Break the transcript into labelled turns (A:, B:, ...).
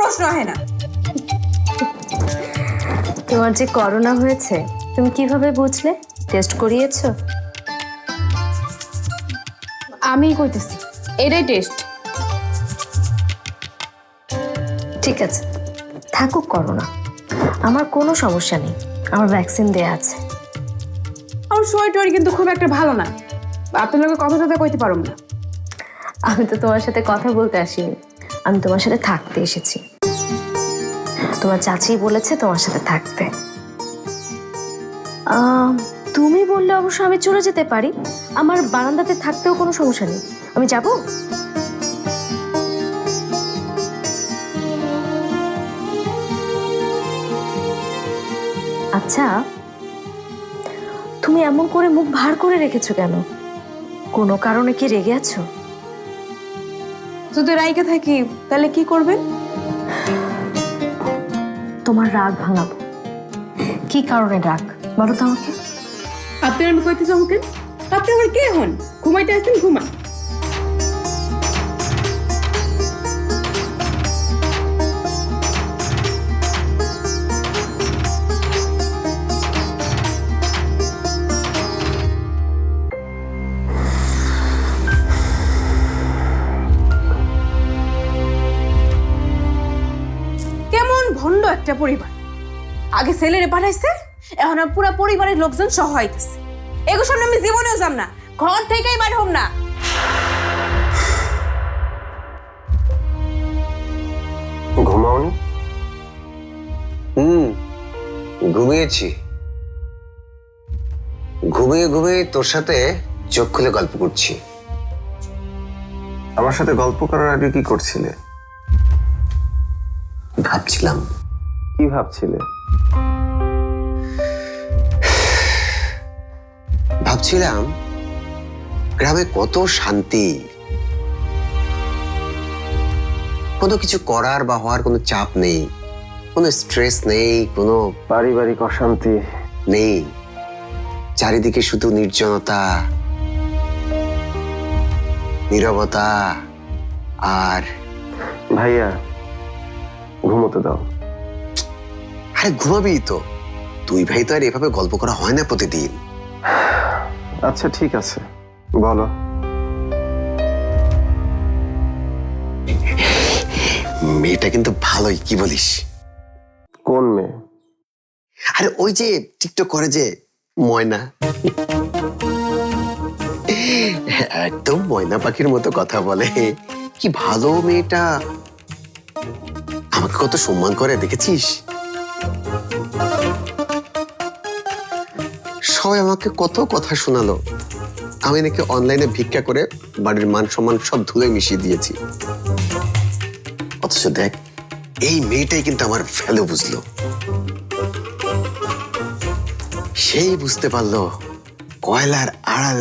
A: প্রশ্ন আহে না।
B: তোমার যে করোনা হয়েছে তুমি কিভাবে বুঝলে? টেস্ট করিয়েছো?
A: আমি কইতেছি এটাই টেস্ট।
B: ঠিক আছে, থাকুক করোনা, আমার কোনো সমস্যা নেই, আমার ভ্যাকসিন দেয়া আছে।
A: আমার শরীর কিন্তু খুব একটা ভালো না, আপনার লোকের কথা টথা কইতে পারুম না।
B: আমি তো তোমার সাথে কথা বলতে আসিনি, আমি তোমার সাথে থাকতে এসেছি। তোমার চাচি বলেছে তোমার সাথে থাকতে। তুমি বললে অবশ্য আমি চলে যেতে পারি, আমার বারান্দাতে থাকতেও কোনো সমস্যা নেই, আমি যাব। আচ্ছা, তুমি এমন করে মুখ ভার করে রেখেছো কেন? কোনো কারণে কি রেগে আছো?
A: যদি রাইকে থাকি তাহলে কি করবেন?
B: তোমার রাগ ভাঙাবো। কি কারণে রাগ বলো তো আমাকে।
A: আপনি আমি কইতে যাবো কেন? আপনি আমার কে হন? ঘুমাইতে আসছেন, ঘুমান। কেমন ভণ্ড একটা পরিবার। আগে ছেলেরে পাঠাইছে, এখন পুরো পরিবারের লোকজন সহ হইতেছে। এগো সামনে আমি জীবনেও যাব না, ঘর থেকেই বাইর হম না।
C: ঘুমাওনি? ঘুমিয়েছি। ঘুমিয়ে ঘুমিয়ে তোর সাথে চোখ খুলে গল্প করছি।
D: আমার সাথে গল্প করার আগে কি করছিলে?
C: ভাবছিলাম।
D: কি ভাবছিলে?
C: ভাবছিলাম গ্রামে কত শান্তি, কোনো কিছু করার বা হওয়ার কোনো চাপ নেই, কোনো স্ট্রেস নেই, কোনো
D: পারিবারিক অশান্তি
C: নেই। চারিদিকে শুধু নির্জনতা, নীরবতা আর
D: ভাইয়া ঘুমোতে দাও।
C: আরে ঘুমাবি তো তুই ভাই, তো আর এভাবে গল্প করা হয় না প্রতিদিন।
D: আচ্ছা ঠিক আছে, বলো।
C: মেয়েটা কিন্তু ভালোই, কি বলিস?
D: কোন মেয়ে?
C: আরে ওই যে টিকটক করে যে ময়না, একদম ময়না পাখির মতো কথা বলে। কি ভালো মেয়েটা, আমাকে কত সম্মান করে দেখেছিস? সবাই আমাকে কত কথা শোনালো, আমি নাকি অনলাইনে ভিক্ষা করে বাড়ির মান সম্মান সব ধুলে মিশিয়ে দিয়েছি। অথচ দেখ, এই মেয়েটাই কিন্তু আমার ভ্যালু বুঝলো। সেই বুঝতে পারলো কয়লার আড়ালে